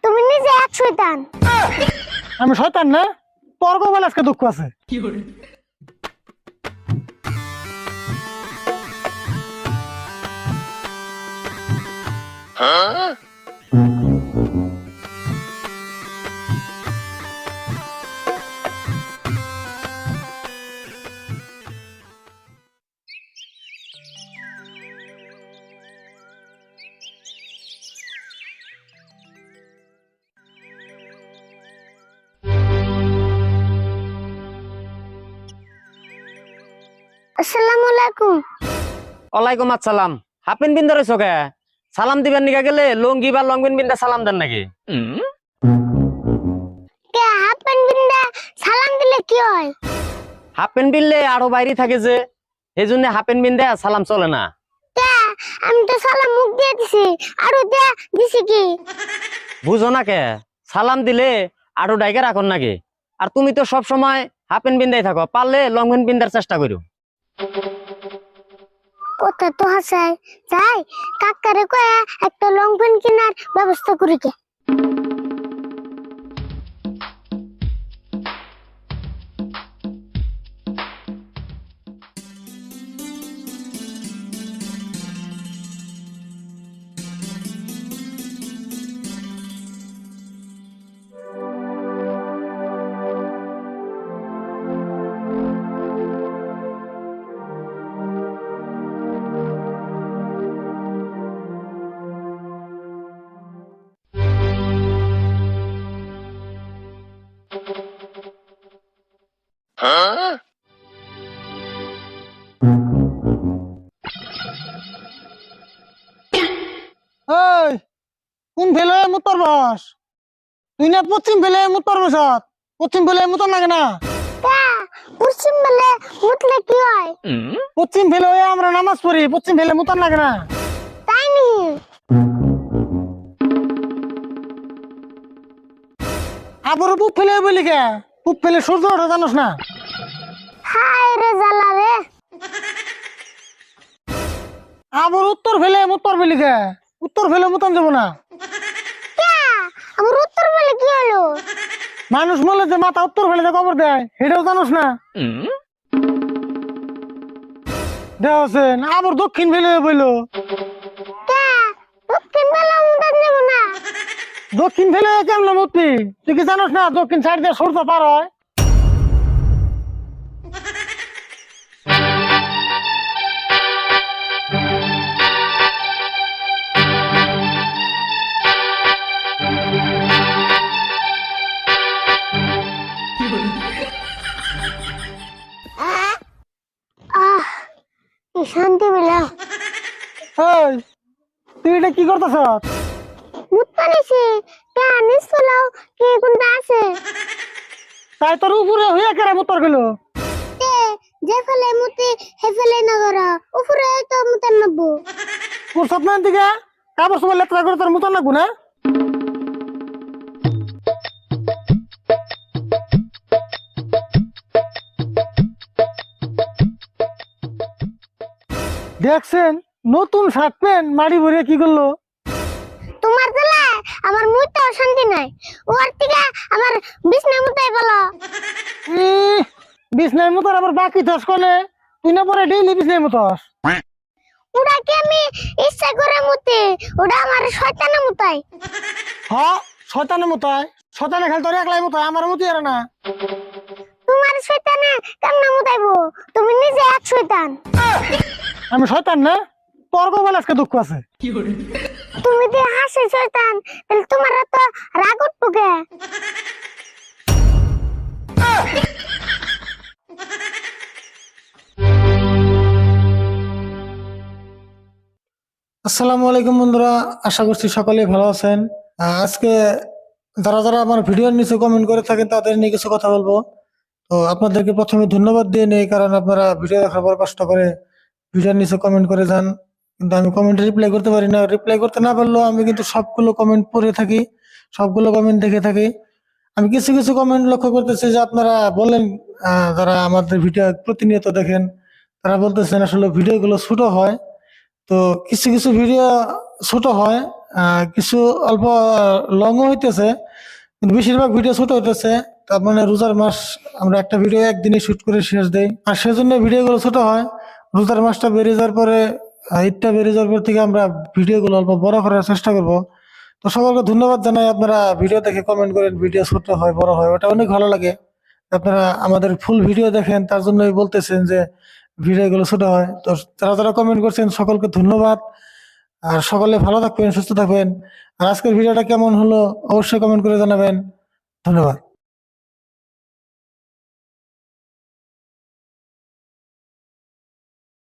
তুমি নিজে এক শয়তান। আমি শয়তান না, তোর কপালে আজকে দুঃখ আছে। আসসালামু আলাইকুম। ওয়ালাইকুম আসসালাম। হাফ প্যান্ট বিন্দা রয়েছ কে? সালাম দিবেন নিকা গেলে লঙ্গি বা লং প্যান্ট বিন্দা সালাম দেন নাকি? কে হাফ প্যান্ট বিন্দা সালাম দিলে কি হয়? হাফ প্যান্ট বিনলে আরো বাইরে থাকে যে, এই জন্য হাফ প্যান্ট বিন্দা সালাম চলে না। কে আমি তো সালাম মুখ দিয়ে দিছি, আরো দে দিছি কি? বুঝো না কে? সালাম দিলে আরো ডাইকে রাখুন নাকি? আর তুমি তো সব সময় হাফ প্যান্ট বিন্দাই থাকো, পারলে লং প্যান্ট বিন্দার চেষ্টা করো। কথা তো হাসাই যাই, কাকারে কয়ে একটা লং প্যান্ট কেনার ব্যবস্থা করি কে। এই কোন ফেলে মুতর বস? তুই না পশ্চিম ফেলে মুতর বস, পশ্চিম ফেলে মুতর লাগে না? কে পশ্চিম বেলে মুতলে কি হয়? পশ্চিম ফেলে আমরা নামাজ পড়ি, পশ্চিম ফেলে মুতর লাগে না? তাই নি? আবার পুপ ফেলে বলি কে? পুপ ফেলে সূর্য ওঠে জানোস না? হায় রে জ্বালা রে। আবার উত্তর ফেলে মুতর বলি কে? উত্তর ফেলে মুতন যাবো না? কে আমার উত্তর বেলে কি হলো? মানুষ বলে যে মাথা উত্তর ফেলে যে কবর দেয়, সেটাও জানোস না? দেওয়াছেন আবার দক্ষিণ ফেলে বইলো। কে দক্ষিণ বেলা মুতান যাব না? দক্ষিণ ফেলে কেমন মুতবি? তুই কি জানোস না দক্ষিণ সাইড দিয়ে সূর্য পার হয়? আহ কি শান্তি পেলাম। এই তুই এটা কি করতেছ? মুততে নিছি, কে নিস ফেলাও কে কোনটা আছে? তাই তোর উপরে হইয়া কেরা মুতর গেল? তে যে ফেলে মুতে হে ফেলে না করা, উপরে তো মুতান নবো। তোর স্বপ্নের দিকে কাপড় সময় লেত্রা করে তোর মুতর লাগবো না? দেখছেন নতুন শার্ট প্যান্ট মাড়ি ভরে কি করলো? তোমার দিলে আমার মুইতে শান্তি নাই, ওর থেকে আমার বিছনা মুতাই বলো। বিছনার মতর আবার বাকি দশ কলে তুই না পরে ডেইলি বিছনার মতস? ওটা কি আমি ইচ্ছা করে মুতে, ওটা আমার শয়তানে মুতাই। হ্যাঁ শয়তানের মতায়, শয়তানে খেল তোর একলাই মতায়, আমার মতি আর না। তোমার শয়তানে কেমনে মুতাইবো? তুমি নিজে এক শয়তান। আমি শয়তান না, তোর কপালে আজকে দুঃখ আছে। তুমি যে হাসি শয়তান, তাহলে তোমার তো রাগ উঠবো কে? আসসালামু আলাইকুম বন্ধুরা, আশা করছি সকলে ভালো আছেন। আজকে যারা যারা আমার ভিডিওর নিচে কমেন্ট করে থাকেন তাদের নিয়ে কিছু কথা বলবো। তো আপনাদেরকে প্রথমে ধন্যবাদ দিয়ে নেই, কারণ আপনারা ভিডিও দেখার পর কষ্ট করে ভিডিওর নিচে কমেন্ট করে যান, কিন্তু আমি কমেন্টে রিপ্লাই করতে পারি না। রিপ্লাই করতে না পারলেও আমি কিন্তু সবগুলো কমেন্ট পড়ে থাকি, সবগুলো কমেন্ট দেখে থাকি। আমি কিছু কিছু কমেন্ট লক্ষ্য করতেছি যে আপনারা বলেন, যারা আমাদের ভিডিও প্রতিনিয়ত দেখেন তারা বলতেছেন আসলে ভিডিওগুলো ছোট হয়। তো কিছু কিছু ভিডিও ছোট হয়, কিছু অল্প লংও হইতেছে, কিন্তু বেশিরভাগ ভিডিও ছোট হইতেছে। তার মানে রোজার মাস আমরা একটা ভিডিও একদিনে শুট করে শেষ দেই, আর সেজন্য ভিডিওগুলো ছোট হয়। রোজার মাসটা বেরিয়ে যাওয়ার পরে, ঈদটা বেরিয়ে যাওয়ার পর থেকে আমরা ভিডিওগুলো অল্প বড় করার চেষ্টা করব। তো সকলকে ধন্যবাদ জানাই, আপনারা ভিডিও দেখে কমেন্ট করেন, ভিডিও ছোট হয় বড় হয়, ওটা অনেক ভালো লাগে। আপনারা আমাদের ফুল ভিডিও দেখেন, তার জন্যই বলতেছেন যে ভিডিওগুলো ছোট হয়। তো যারা যারা কমেন্ট করছেন সকলকে ধন্যবাদ। আর সকলে ভালো থাকবেন, সুস্থ থাকবেন। আর আজকের ভিডিওটা কেমন হলো অবশ্যই কমেন্ট করে জানাবেন। ধন্যবাদ।